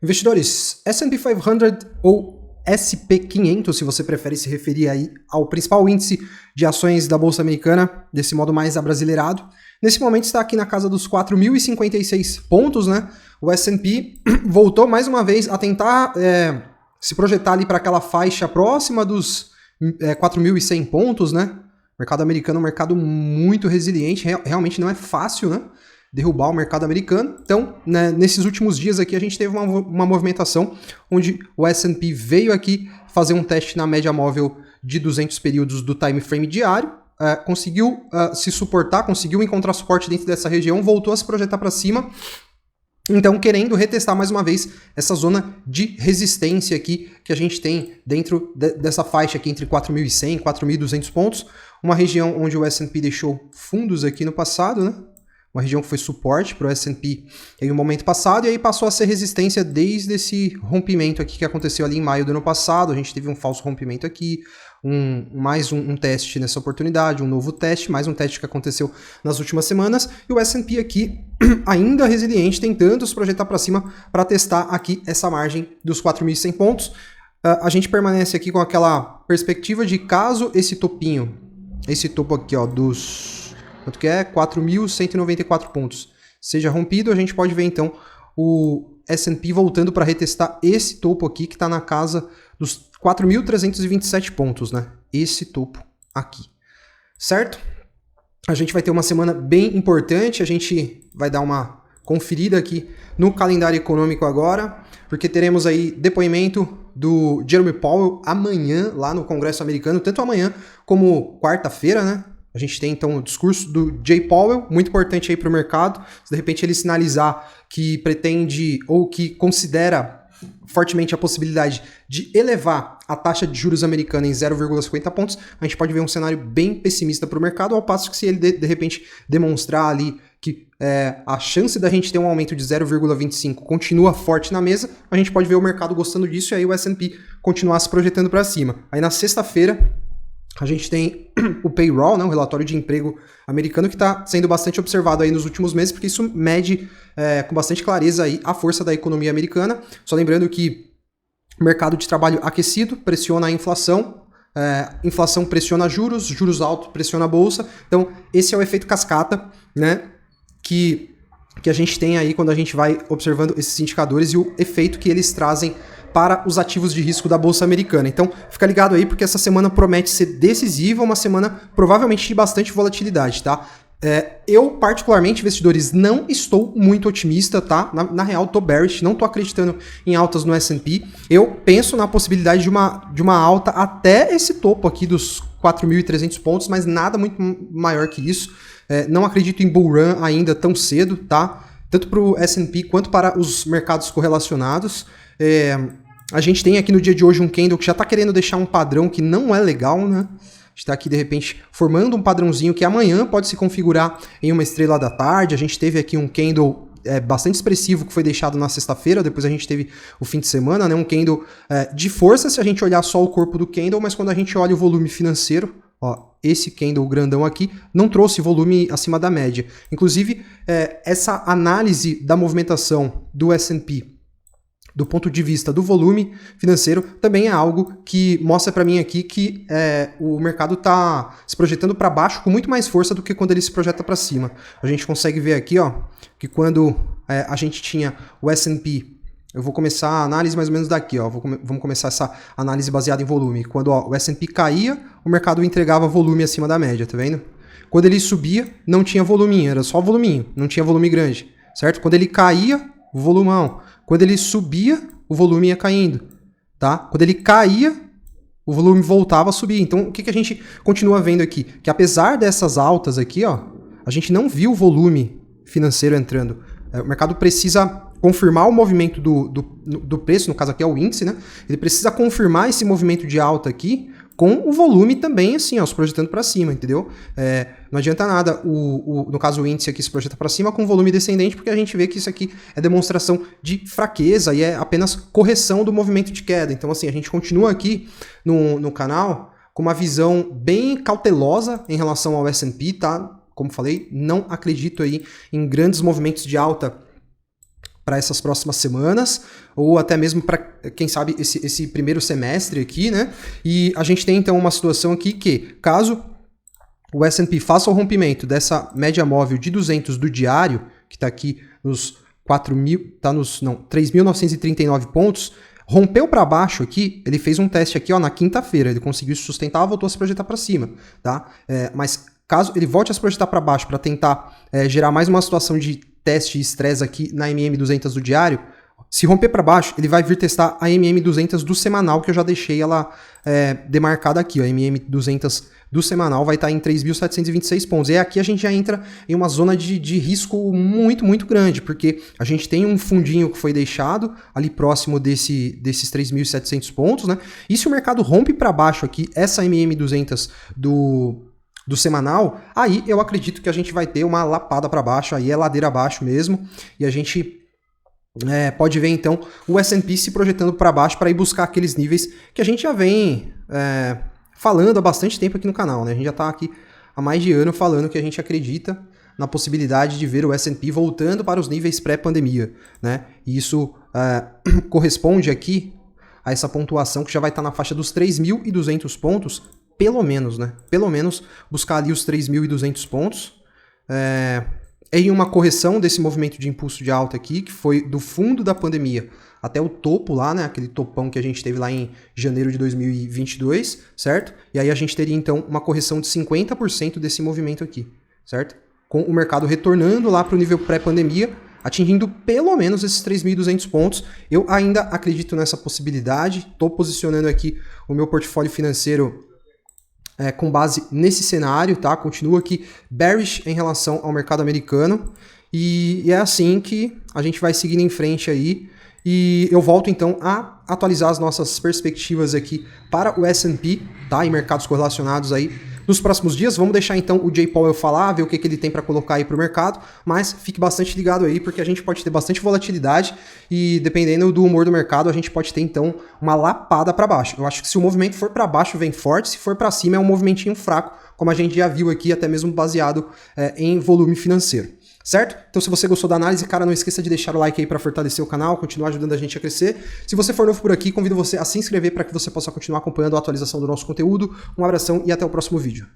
Investidores, S&P 500 ou SP500, se você prefere se referir aí ao principal índice de ações da Bolsa Americana, desse modo mais abrasileirado, nesse momento está aqui na casa dos 4.056 pontos, né? O S&P voltou mais uma vez a tentar se projetar ali para aquela faixa próxima dos 4.100 pontos, né? O mercado americano é um mercado muito resiliente, realmente não é fácil, né? Derrubar o mercado americano. Então, né, nesses últimos dias aqui, a gente teve uma movimentação onde o S&P veio aqui fazer um teste na média móvel de 200 períodos do time frame diário, conseguiu se suportar, conseguiu encontrar suporte dentro dessa região, voltou a se projetar para cima. Então, querendo retestar mais uma vez essa zona de resistência aqui que a gente tem dentro dessa faixa aqui entre 4.100 e 4.200 pontos, uma região onde o S&P deixou fundos aqui no passado, né? Uma região que foi suporte para o S&P em um momento passado e aí passou a ser resistência desde esse rompimento aqui que aconteceu ali em maio do ano passado. A gente teve um falso rompimento aqui, mais um teste nessa oportunidade, um novo teste, mais um teste que aconteceu nas últimas semanas e o S&P aqui ainda resiliente, tentando se projetar para cima para testar aqui essa margem dos 4.100 pontos. A gente permanece aqui com aquela perspectiva de caso esse topo aqui ó, dos... quanto que é? 4.194 pontos. Seja rompido, a gente pode ver então o S&P voltando para retestar esse topo aqui que está na casa dos 4.327 pontos, né? Esse topo aqui, certo? A gente vai ter uma semana bem importante, a gente vai dar uma conferida aqui no calendário econômico agora, porque teremos aí depoimento do Jerome Powell amanhã lá no Congresso americano, tanto amanhã como quarta-feira, né? A gente tem, então, o discurso do Jay Powell, muito importante aí para o mercado. Se, de repente, ele sinalizar que pretende ou que considera fortemente a possibilidade de elevar a taxa de juros americana em 0,50 pontos, a gente pode ver um cenário bem pessimista para o mercado, ao passo que se ele, de repente, demonstrar ali que a chance da gente ter um aumento de 0,25 continua forte na mesa, a gente pode ver o mercado gostando disso e aí o S&P continuar se projetando para cima. Aí, na sexta-feira, a gente tem o payroll, né, o relatório de emprego americano, que está sendo bastante observado aí nos últimos meses, porque isso mede com bastante clareza aí a força da economia americana. Só lembrando que o mercado de trabalho aquecido pressiona a inflação, inflação pressiona juros altos pressiona a bolsa. Então, esse é o efeito cascata, né, que a gente tem aí quando a gente vai observando esses indicadores e o efeito que eles trazem para os ativos de risco da Bolsa Americana. Então, fica ligado aí, porque essa semana promete ser decisiva, uma semana provavelmente de bastante volatilidade, tá? Eu, particularmente, investidores, não estou muito otimista, tá? Na real, tô bearish, não tô acreditando em altas no S&P. Eu penso na possibilidade de uma alta até esse topo aqui dos 4.300 pontos, mas nada muito maior que isso. Não acredito em bull run ainda tão cedo, tá? Tanto para o S&P quanto para os mercados correlacionados. A gente tem aqui no dia de hoje um candle que já está querendo deixar um padrão que não é legal, né? A gente está aqui, de repente, formando um padrãozinho que amanhã pode se configurar em uma estrela da tarde. A gente teve aqui um candle bastante expressivo que foi deixado na sexta-feira, depois a gente teve o fim de semana, né? Um candle de força se a gente olhar só o corpo do candle, mas quando a gente olha o volume financeiro, ó, esse candle grandão aqui não trouxe volume acima da média. Inclusive, essa análise da movimentação do S&P do ponto de vista do volume financeiro, também é algo que mostra para mim aqui que o mercado está se projetando para baixo com muito mais força do que quando ele se projeta para cima. A gente consegue ver aqui, ó, que quando a gente tinha o S&P, eu vou começar a análise mais ou menos daqui, ó, vamos começar essa análise baseada em volume. Quando o S&P caía, o mercado entregava volume acima da média, tá vendo? Quando ele subia, não tinha voluminho, era só voluminho, não tinha volume grande, certo? Quando ele caía, o volumão. Quando ele subia, o volume ia caindo, tá? Quando ele caía, o volume voltava a subir. Então, o que a gente continua vendo aqui? Que apesar dessas altas aqui, ó, a gente não viu o volume financeiro entrando. O mercado precisa confirmar o movimento do preço, no caso aqui é o índice, né? Ele precisa confirmar esse movimento de alta aqui com o volume também, assim, ó, se projetando para cima, entendeu? Não adianta nada, no caso o índice aqui se projeta para cima com volume descendente, porque a gente vê que isso aqui é demonstração de fraqueza e é apenas correção do movimento de queda. Então, assim, a gente continua aqui no canal com uma visão bem cautelosa em relação ao S&P, tá? Como falei, não acredito aí em grandes movimentos de alta para essas próximas semanas, ou até mesmo para, quem sabe, esse primeiro semestre aqui, né? E a gente tem então uma situação aqui que, caso o S&P faça o rompimento dessa média móvel de 200 do diário, que está aqui nos 3.939 pontos, rompeu para baixo aqui, ele fez um teste aqui ó, na quinta-feira, ele conseguiu se sustentar, voltou a se projetar para cima, tá? Mas caso ele volte a se projetar para baixo para tentar gerar mais uma situação de teste e estresse aqui na MM200 do diário, se romper para baixo, ele vai vir testar a MM200 do semanal, que eu já deixei ela demarcada aqui. Ó, a MM200 do semanal vai estar em 3.726 pontos. E aqui a gente já entra em uma zona de risco muito, muito grande, porque a gente tem um fundinho que foi deixado ali próximo desses 3.700 pontos, né? E se o mercado rompe para baixo aqui, essa MM200 do semanal, aí eu acredito que a gente vai ter uma lapada para baixo, aí é ladeira abaixo mesmo, e a gente pode ver então o S&P se projetando para baixo para ir buscar aqueles níveis que a gente já vem falando há bastante tempo aqui no canal, né? A gente já está aqui há mais de ano falando que a gente acredita na possibilidade de ver o S&P voltando para os níveis pré-pandemia, né? E isso corresponde aqui a essa pontuação que já vai estar na faixa dos 3.200 pontos, pelo menos, né? Pelo menos buscar ali os 3.200 pontos. Em uma correção desse movimento de impulso de alta aqui, que foi do fundo da pandemia até o topo lá, né? Aquele topão que a gente teve lá em janeiro de 2022, certo? E aí a gente teria, então, uma correção de 50% desse movimento aqui, certo? Com o mercado retornando lá para o nível pré-pandemia, atingindo pelo menos esses 3.200 pontos. Eu ainda acredito nessa possibilidade, estou posicionando aqui o meu portfólio financeiro com base nesse cenário, tá? Continuo aqui bearish em relação ao mercado americano e é assim que a gente vai seguindo em frente aí e eu volto então a atualizar as nossas perspectivas aqui para o S&P, tá? E mercados correlacionados aí nos próximos dias. Vamos deixar então o Jay Powell falar, ver o que ele tem para colocar aí para o mercado, mas fique bastante ligado aí porque a gente pode ter bastante volatilidade e dependendo do humor do mercado a gente pode ter então uma lapada para baixo. Eu acho que se o movimento for para baixo vem forte, se for para cima é um movimentinho fraco, como a gente já viu aqui, até mesmo baseado em volume financeiro. Certo? Então se você gostou da análise, cara, não esqueça de deixar o like aí para fortalecer o canal, continuar ajudando a gente a crescer. Se você for novo por aqui, convido você a se inscrever para que você possa continuar acompanhando a atualização do nosso conteúdo. Um abração e até o próximo vídeo.